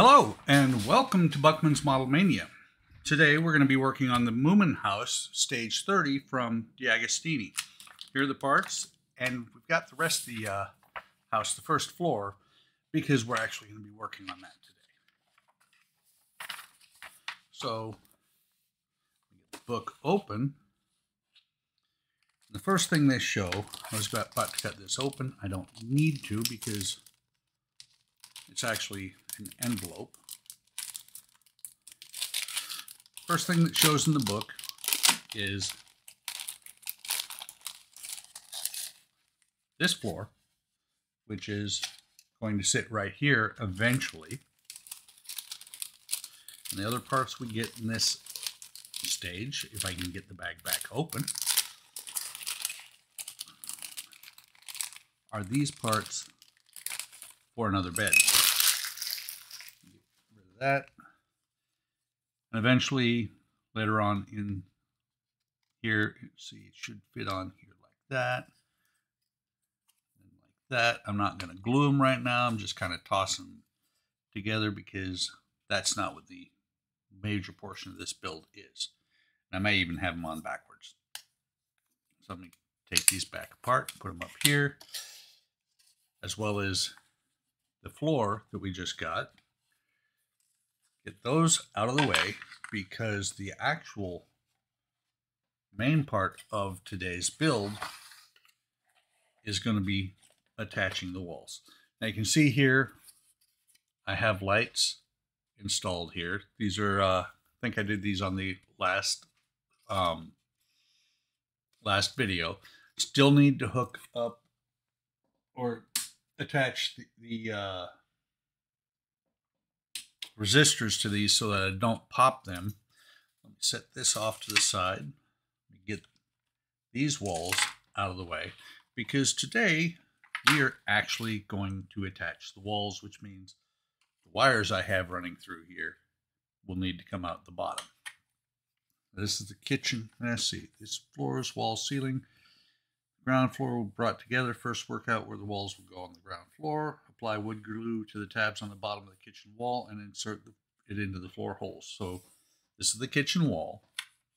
Hello and welcome to Buckman's Model Mania. Today we're going to be working on the Moomin house, stage 30 from DeAgostini. Here are the parts, and we've got the rest of the house, the first floor, because we're actually going to be working on that today. So, get the book open. The first thing they show, I was about to cut this open. I don't need to because it's actually an envelope. First thing that shows in the book is this floor, which is going to sit right here eventually. And the other parts we get in this stage, if I can get the bag back open, are these parts for another bed. Get rid of that. And eventually, later on in here, see, it should fit on here like that. And like that. I'm not going to glue them right now. I'm just kind of tossing them together because that's not what the major portion of this build is. And I may even have them on backwards. So let me take these back apart, put them up here, as well as the floor that we just got. Get those out of the way because the actual main part of today's build is going to be attaching the walls. Now you can see here I have lights installed here. These are I think I did these on the last video. Still need to hook up or attach the resistors to these so that I don't pop them. Let me set this off to the side. Let me get these walls out of the way because today we are actually going to attach the walls, which means the wires I have running through here will need to come out the bottom. This is the kitchen. Let's see, this floors, wall, ceiling. Ground floor will be brought together. First work out where the walls will go on the ground floor. Apply wood glue to the tabs on the bottom of the kitchen wall and insert it into the floor holes. So this is the kitchen wall.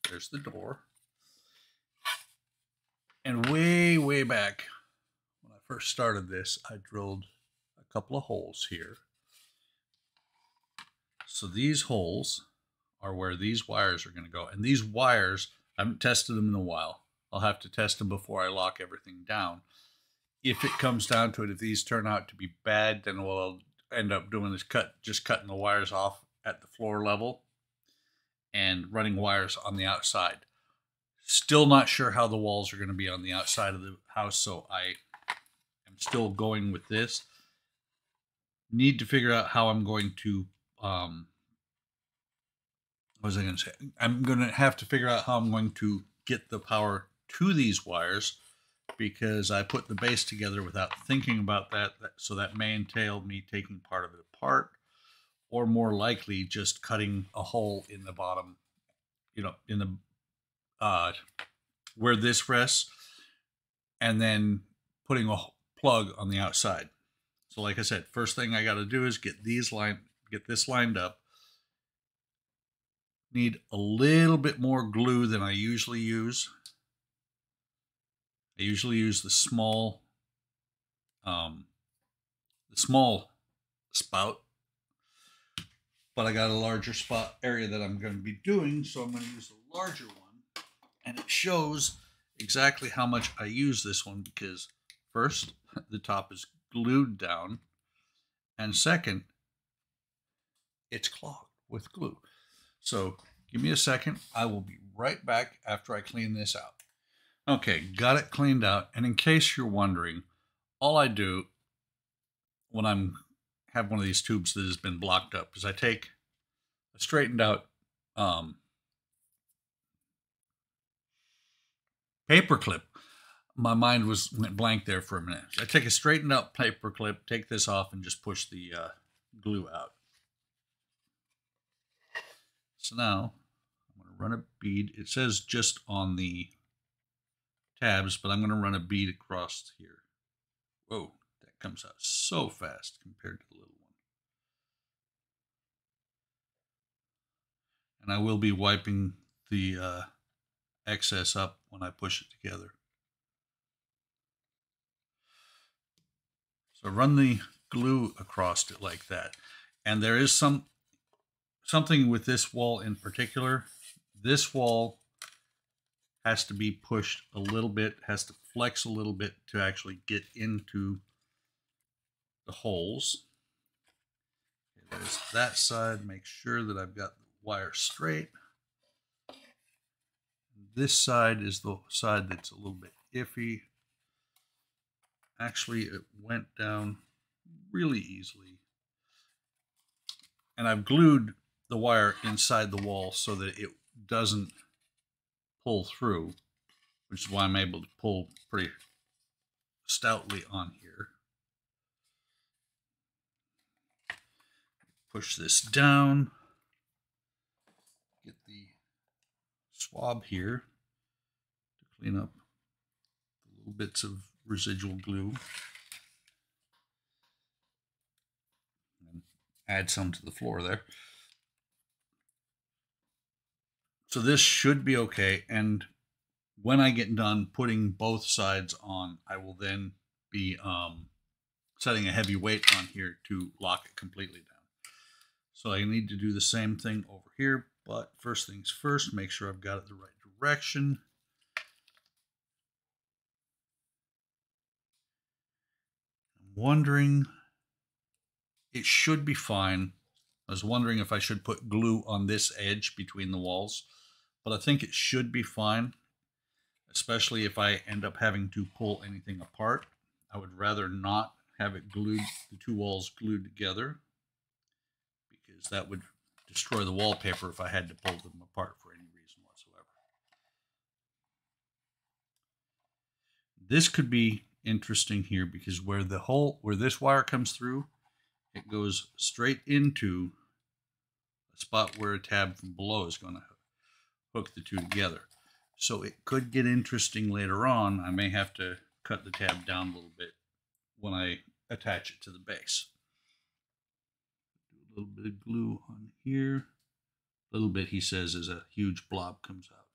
There's the door. And way back when I first started this, I drilled a couple of holes here. So these holes are where these wires are going to go. And these wires, I haven't tested them in a while. I'll have to test them before I lock everything down. If it comes down to it, if these turn out to be bad, then what I'll end up doing is just cutting the wires off at the floor level and running wires on the outside. Still not sure how the walls are going to be on the outside of the house, so I am still going with this. Need to figure out how I'm going to, what was I going to say? I'm going to have to figure out how I'm going to get the power to these wires because I put the base together without thinking about that, so that may entail me taking part of it apart, or more likely just cutting a hole in the bottom, in the where this rests, and then putting a plug on the outside. So like I said, first thing I got to do is get this lined up. Need a little bit more glue than I usually use. I usually use the small spout, but I got a larger spot area that I'm going to be doing, so I'm going to use the larger one. And it shows exactly how much I use this one because first, the top is glued down, and second, it's clogged with glue. So give me a second. I will be right back after I clean this out. Okay, got it cleaned out. And in case you're wondering, all I do when I have one of these tubes that has been blocked up is I take a straightened out paper clip. My mind went blank there for a minute. I take a straightened out paper clip, take this off, and just push the glue out. So now I'm going to run a bead. It says just on the tabs, but I'm going to run a bead across here. Whoa, that comes out so fast compared to the little one. And I will be wiping the excess up when I push it together. So run the glue across it like that. And there is something with this wall in particular. This wall has to be pushed a little bit, has to flex a little bit to actually get into the holes. Okay, there's that side. Make sure that I've got the wire straight. This side is the side that's a little bit iffy. Actually, it went down really easily. And I've glued the wire inside the wall so that it doesn't pull through, which is why I'm able to pull pretty stoutly on here. Push this down. Get the swab here to clean up the little bits of residual glue. And add some to the floor there. So this should be okay. And when I get done putting both sides on, I will then be setting a heavy weight on here to lock it completely down. So I need to do the same thing over here, but first things first, make sure I've got it the right direction. I'm wondering, it should be fine. I was wondering if I should put glue on this edge between the walls, but I think it should be fine, especially if I end up having to pull anything apart. I would rather not have it glued, the two walls glued together, because that would destroy the wallpaper if I had to pull them apart for any reason whatsoever. This could be interesting here because where this wire comes through, it goes straight into a spot where a tab from below is going to hook the two together. So it could get interesting later on. I may have to cut the tab down a little bit when I attach it to the base. A little bit of glue on here. A little bit, he says, as a huge blob comes out.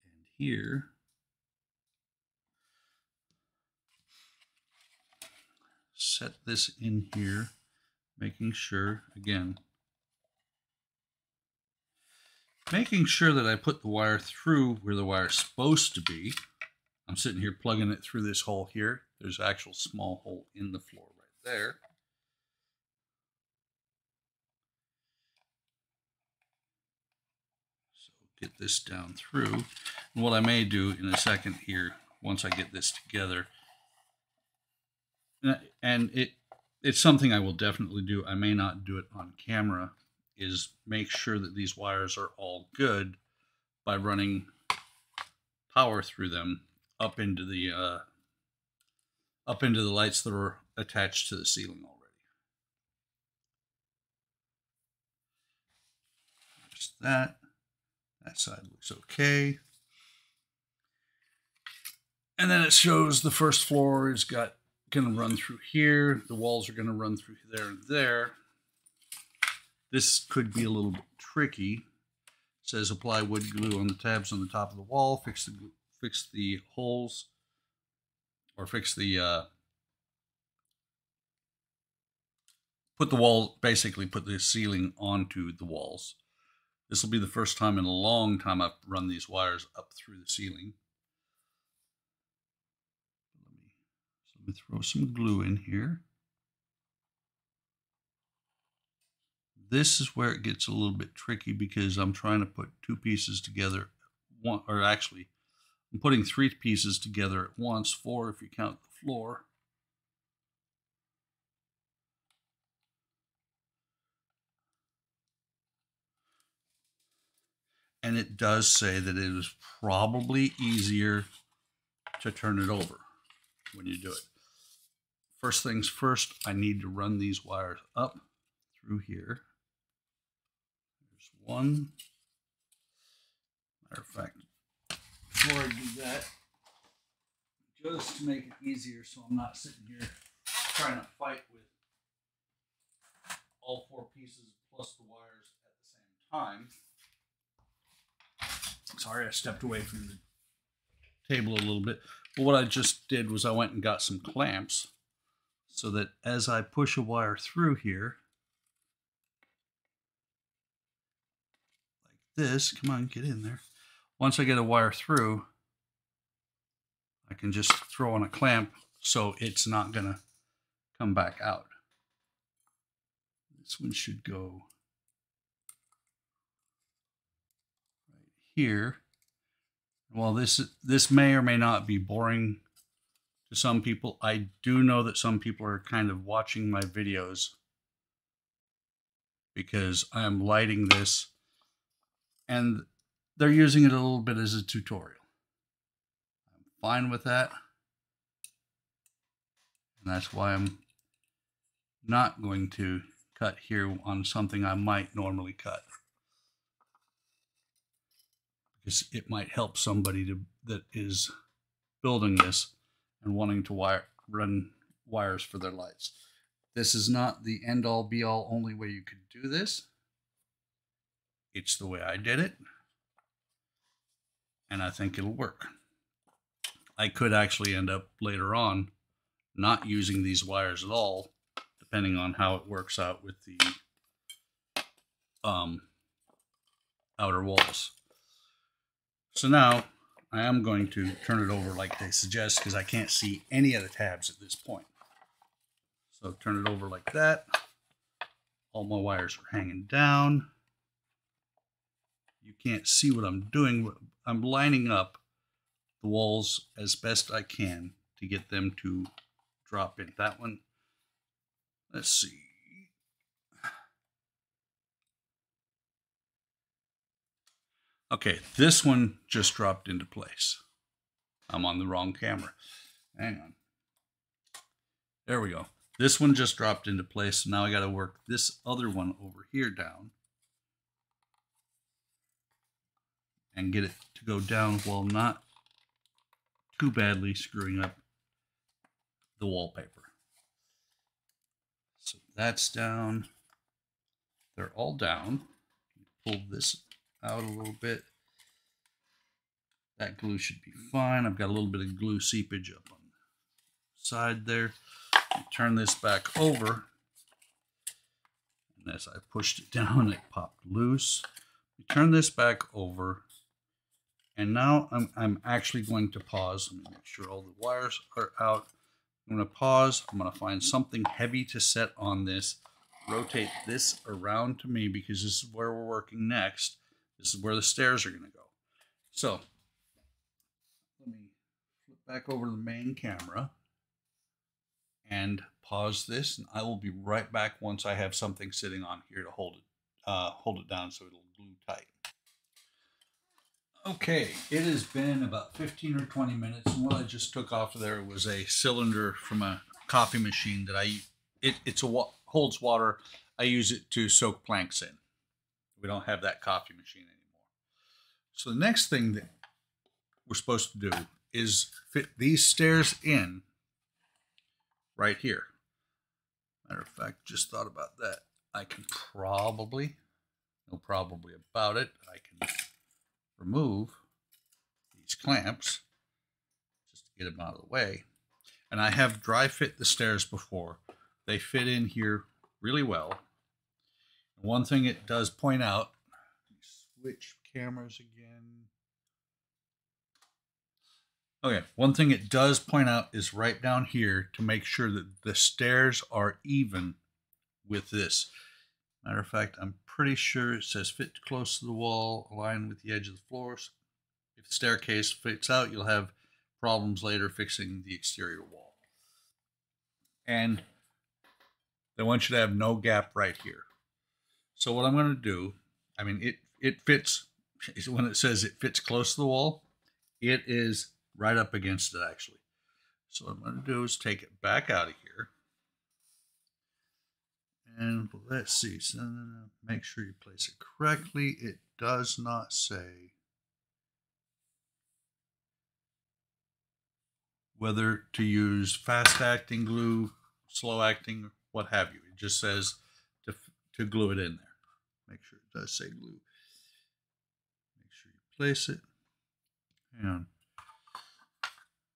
And here, set this in here, making sure, again, making sure that I put the wire through where the wire is supposed to be. I'm sitting here plugging it through this hole here. There's an actual small hole in the floor right there. So get this down through. And what I may do in a second here, once I get this together, and it's something I will definitely do, I may not do it on camera, is make sure that these wires are all good by running power through them up into the lights that are attached to the ceiling already. Just that. That side looks okay. And then it shows the first floor is going to run through here. The walls are going to run through there and there. This could be a little bit tricky. It says apply wood glue on the tabs on the top of the wall, fix the holes, or fix the basically put the ceiling onto the walls. This will be the first time in a long time I've run these wires up through the ceiling. Let me throw some glue in here. This is where it gets a little bit tricky because I'm trying to put two pieces together. I'm putting three pieces together at once, 4 if you count the floor. And it does say that it is probably easier to turn it over when you do it. First things first, I need to run these wires up through here. There's one. Matter of fact, before I do that, just to make it easier so I'm not sitting here trying to fight with all 4 pieces plus the wires at the same time. Sorry, I stepped away from the table a little bit. But what I just did was I went and got some clamps so that as I push a wire through here, like this, come on, get in there. Once I get a wire through, I can just throw on a clamp so it's not going to come back out. This one should go right here. Well, this may or may not be boring to some people. I do know that some people are kind of watching my videos because I am lighting this and they're using it a little bit as a tutorial. I'm fine with that. And that's why I'm not going to cut here on something I might normally cut, because it might help somebody that is building this and wanting to run wires for their lights. This is not the end-all be-all only way you could do this. It's the way I did it, and I think it'll work. I could actually end up later on not using these wires at all, depending on how it works out with the outer walls. So now I am going to turn it over like they suggest, because I can't see any of the tabs at this point. So turn it over like that. All my wires are hanging down. You can't see what I'm doing. I'm lining up the walls as best I can to get them to drop in. That one, let's see. Okay, this one just dropped into place. I'm on the wrong camera. Hang on. There we go. This one just dropped into place. So now I got to work this other one over here down and get it to go down while not too badly screwing up the wallpaper. So that's down. They're all down. Pull this out a little bit. That glue should be fine. I've got a little bit of glue seepage up on the side there. Turn this back over, and as I pushed it down, it popped loose. Turn this back over, and now I'm actually going to pause. Let me make sure all the wires are out. I'm going to pause. I'm going to find something heavy to set on this. Rotate this around to me, because this is where we're working next. This is where the stairs are going to go. So let me flip back over to the main camera and pause this, and I will be right back once I have something sitting on here to hold it down so it'll glue tight. Okay, it has been about 15 or 20 minutes, and what I just took off of there was a cylinder from a coffee machine that it holds water. I use it to soak planks in. We don't have that coffee machine anymore. So the next thing that we're supposed to do is fit these stairs in right here. Matter of fact, just thought about that. I can probably, no probably about it, I can remove these clamps just to get them out of the way. And I have dry fit the stairs before. They fit in here really well. And one thing it does point out, switch cameras again. Okay, one thing it does point out is right down here to make sure that the stairs are even with this. Matter of fact, I'm pretty sure it says fit close to the wall, align with the edge of the floor. So if the staircase fits out, you'll have problems later fixing the exterior wall. And they want you to have no gap right here. So what I'm going to do, I mean, it fits, when it says it fits close to the wall, it is right up against it actually. So what I'm going to do is take it back out of here. And let's see, so make sure you place it correctly. It does not say whether to use fast acting glue, slow acting, what have you. It just says to glue it in there. Make sure it does say glue. Make sure you place it. And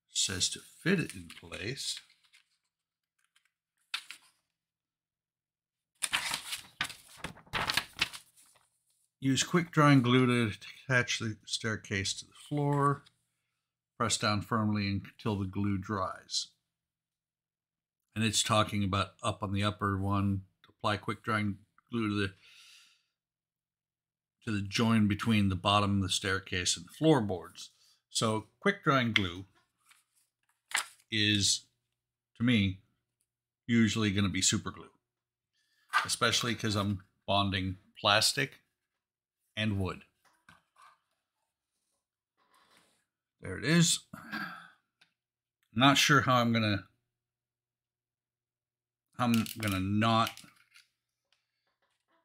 it says to fit it in place. Use quick drying glue to attach the staircase to the floor. Press down firmly until the glue dries. And it's talking about up on the upper one. Apply quick drying glue to the join between the bottom of the staircase and the floorboards. So quick drying glue is, to me, usually going to be super glue, especially because I'm bonding plastic and wood. There it is. I'm not sure how I'm gonna not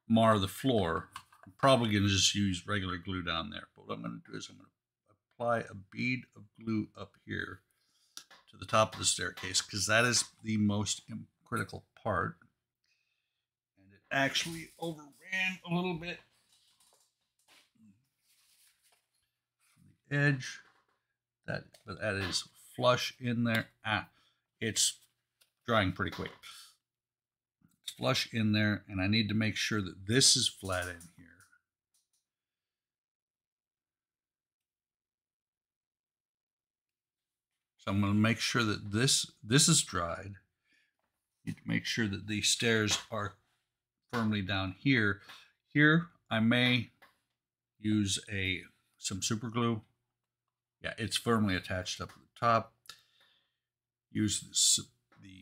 mar the floor. I'm probably gonna just use regular glue down there. But what I'm gonna do is I'm gonna apply a bead of glue up here to the top of the staircase, because that is the most critical part. And it actually overran a little bit from the edge. But that is flush in there. It's drying pretty quick. It's flush in there, and I need to make sure that this is flat in here. So I'm going to make sure that this is dried. Need to make sure that these stairs are firmly down here. Here I may use some super glue. Yeah, it's firmly attached up at the top. Use the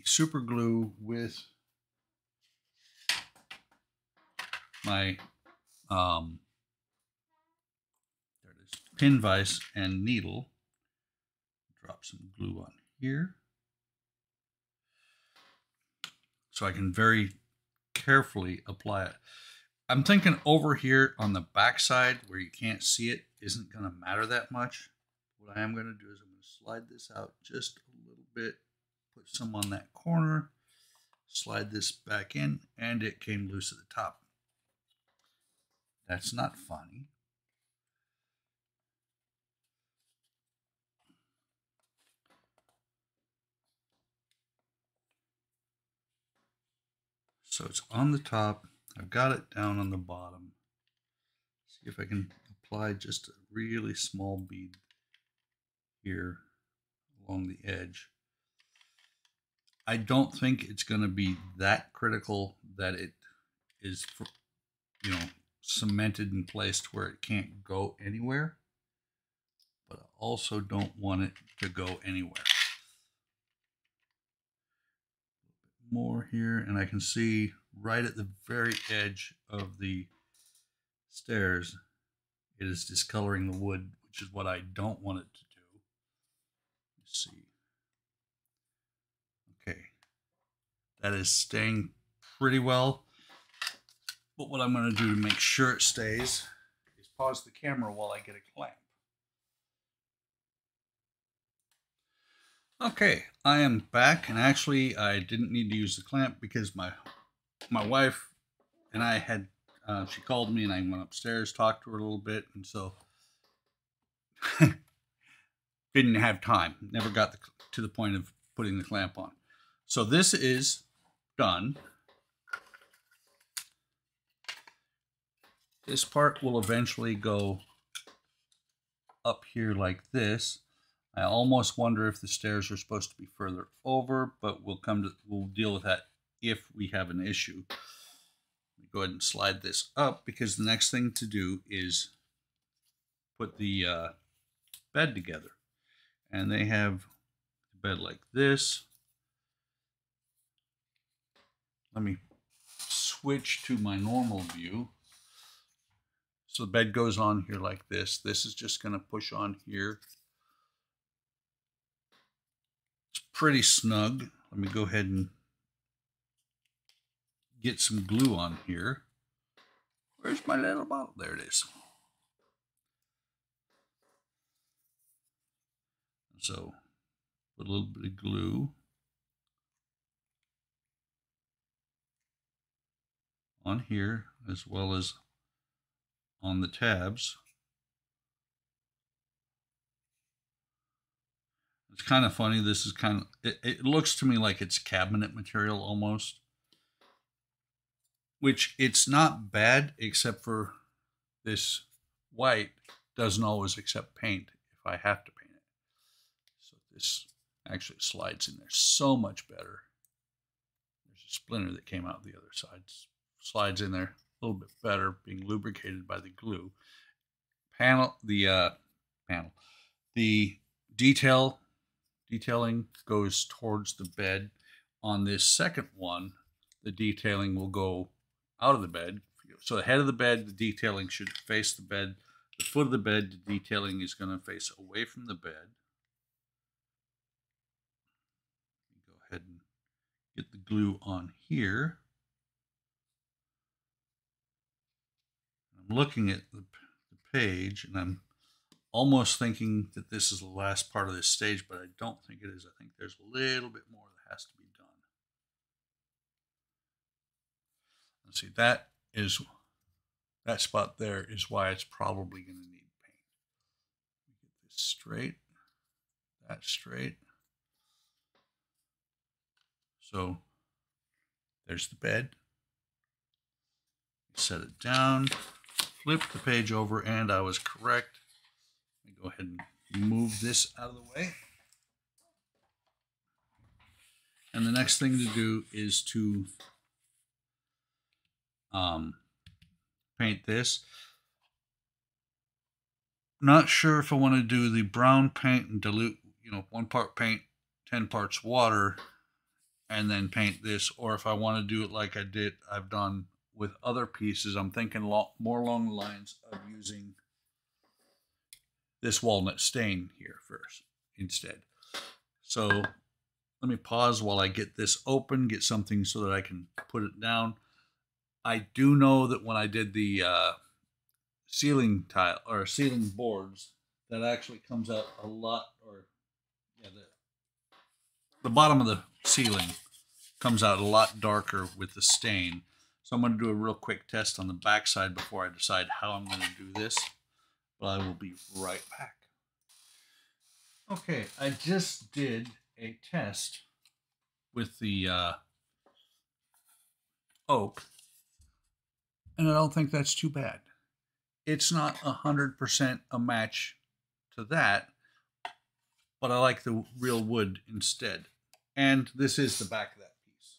super glue with my there it is, pin vise and needle. Drop some glue on here so I can very carefully apply it. I'm thinking over here on the back side where you can't see it isn't going to matter that much. What I am going to do is I'm going to slide this out just a little bit, put some on that corner, slide this back in, and it came loose at the top. That's not funny. So it's on the top. I've got it down on the bottom. See if I can apply just a really small bead here along the edge. I don't think it's going to be that critical that it is, cemented in place to where it can't go anywhere. But I also don't want it to go anywhere. A little bit more here, and I can see right at the very edge of the stairs, it is discoloring the wood, which is what I don't want it to do. Let's see. Okay, that is staying pretty well. But what I'm going to do to make sure it stays is pause the camera while I get a clamp. Okay, I am back, and actually I didn't need to use the clamp because my wife and I had, she called me and I went upstairs, talked to her a little bit, and so didn't have time, never got to the point of putting the clamp on. So this is done. This part will eventually go up here like this. I almost wonder if the stairs are supposed to be further over, but we'll deal with that if we have an issue. Let me go ahead and slide this up, because the next thing to do is put the bed together. And they have the bed like this. Let me switch to my normal view. So the bed goes on here like this. This is just going to push on here. It's pretty snug. Let me go ahead and get some glue on here. Where's my little bottle? There it is. So put a little bit of glue on here, as well as on the tabs. It's kind of funny. This is kind of, it looks to me like it's cabinet material almost, which it's not bad, except for this white doesn't always accept paint if I have to paint it. So this actually slides in there so much better. There's a splinter that came out the other side. Slides in there a little bit better, being lubricated by the glue. The detailing goes towards the bed. On this second one, the detailing will go out of the bed. So the head of the bed, the detailing should face the bed. The foot of the bed, the detailing is going to face away from the bed. Go ahead and get the glue on here. I'm looking at the page, and I'm almost thinking that this is the last part of this stage, but I don't think it is. I think there's a little bit more that has to be done. Let's see, that spot there is why it's probably going to need paint. Get this straight, that straight. So there's the bed. Set it down, flip the page over, and I was correct. Let me go ahead and move this out of the way. And the next thing to do is to paint this. Not sure if I want to do the brown paint and dilute, 1 part paint, 10 parts water, and then paint this, or if I want to do it like I've done with other pieces. I'm thinking more along the lines of using this walnut stain here first instead. So let me pause while I get this open, get something so that I can put it down. I do know that when I did the ceiling tile or ceiling boards, that actually comes out a lot, or yeah, the bottom of the ceiling comes out a lot darker with the stain. So I'm going to do a real quick test on the back side before I decide how I'm going to do this, but I will be right back. Okay, I just did a test with the oak, and I don't think that's too bad. It's not 100% a match to that, but I like the real wood instead. And this is the back of that piece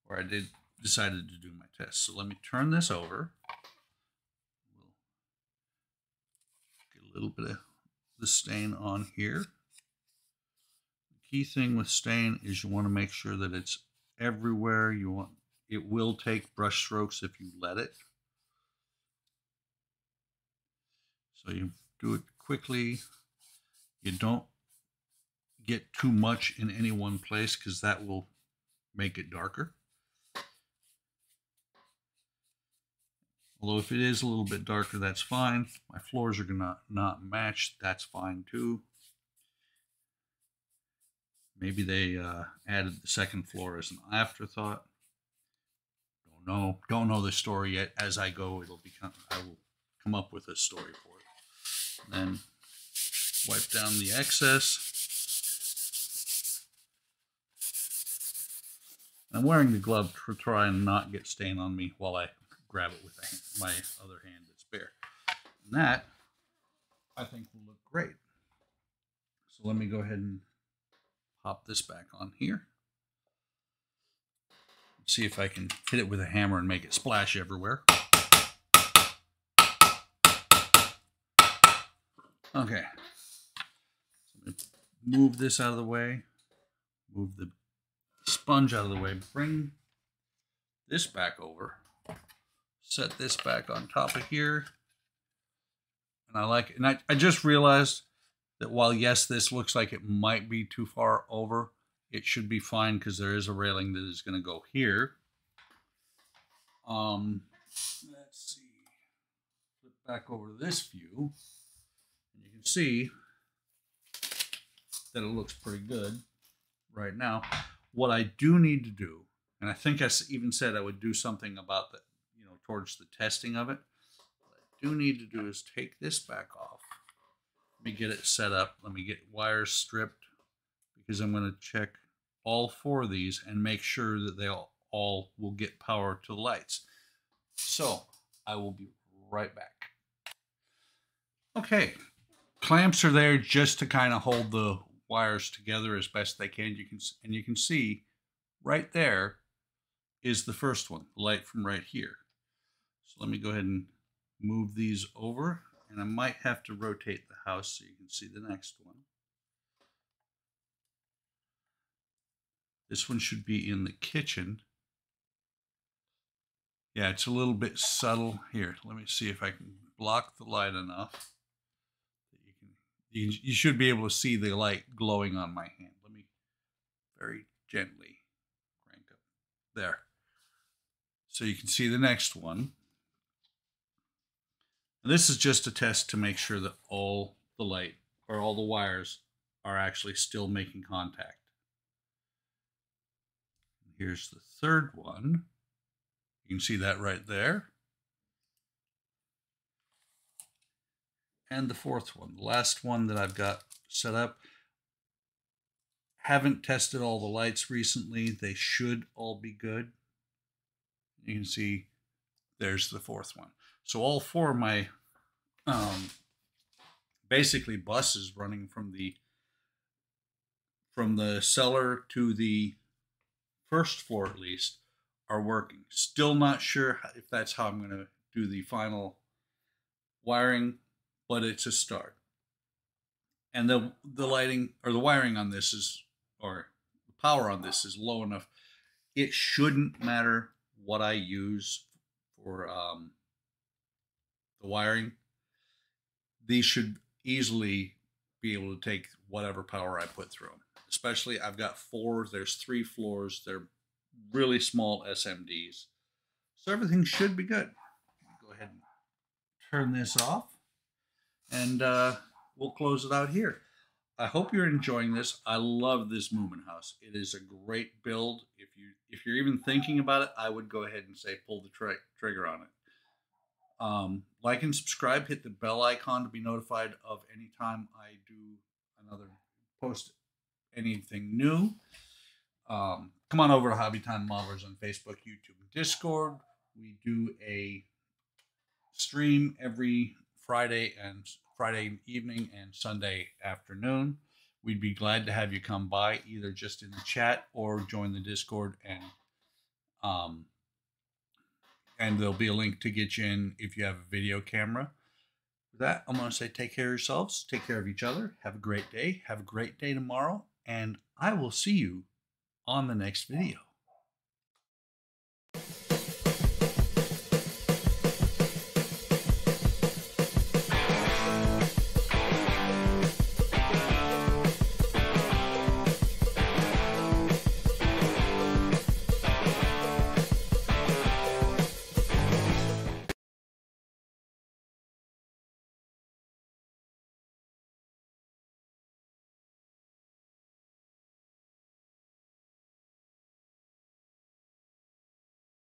where I decided to do my test. So let me turn this over. We'll get a little bit of the stain on here. The key thing with stain is you want to make sure that it's everywhere. It will take brush strokes if you let it. So you do it quickly. You don't get too much in any one place because that will make it darker. Although if it is a little bit darker, that's fine. My floors are gonna not match. That's fine too. Maybe they added the second floor as an afterthought. Don't know the story yet. As I go, I will come up with a story for it. Then wipe down the excess. I'm wearing the glove to try and not get stain on me while I grab it with my other hand that's bare. And that, I think, will look great. So let me go ahead and pop this back on here. See if I can hit it with a hammer and make it splash everywhere. Okay. So let me move this out of the way. Move the sponge out of the way. Bring this back over. Set this back on top of here. And I like it. And I just realized that while, yes, this looks like it might be too far over, it should be fine because there is a railing that is going to go here. Let's see. Flip back over to this view. And you can see that it looks pretty good right now. What I do need to do, and I think I even said I would do something about that, towards the testing of it. do need to do is take this back off. Let me get it set up. Let me get wires stripped because I'm going to check all 4 of these and make sure that they all will get power to the lights. So I will be right back. Okay, clamps are there just to kind of hold the wires together as best they can. You can see right there is the first one, the light from right here. So let me go ahead and move these over, and I might have to rotate the house so you can see the next one. This one should be in the kitchen. Yeah, it's a little bit subtle here. Let me see if I can block the light enough that you should be able to see the light glowing on my hand. Let me very gently crank up there. So you can see the next one. And this is just a test to make sure that all the light or all the wires are actually still making contact. Here's the third one. You can see that right there. And the fourth one, the last one that I've got set up. Haven't tested all the lights recently. They should all be good. You can see there's the fourth one. So all 4 of my basically buses running from the cellar to the first floor at least are working. Still not sure if that's how I'm going to do the final wiring, but it's a start. And the lighting or the wiring on this is, or the power on this is low enough. It shouldn't matter what I use for the wiring. These should easily be able to take whatever power I put through them. Especially, I've got 4, there's 3 floors, they're really small SMDs. So everything should be good. Go ahead and turn this off, and we'll close it out here. I hope you're enjoying this. I love this Moomin house. It is a great build. If you're even thinking about it, I would go ahead and say pull the trigger on it. Like and subscribe. Hit the bell icon to be notified of any time I do another post anything new. Come on over to Hobby Time Modelers on Facebook, YouTube, and Discord. We do a stream every Friday evening and Sunday afternoon. We'd be glad to have you come by, either just in the chat or join the Discord, and there'll be a link to get you in if you have a video camera. With that, I'm going to say take care of yourselves, take care of each other, have a great day, have a great day tomorrow, and I will see you on the next video.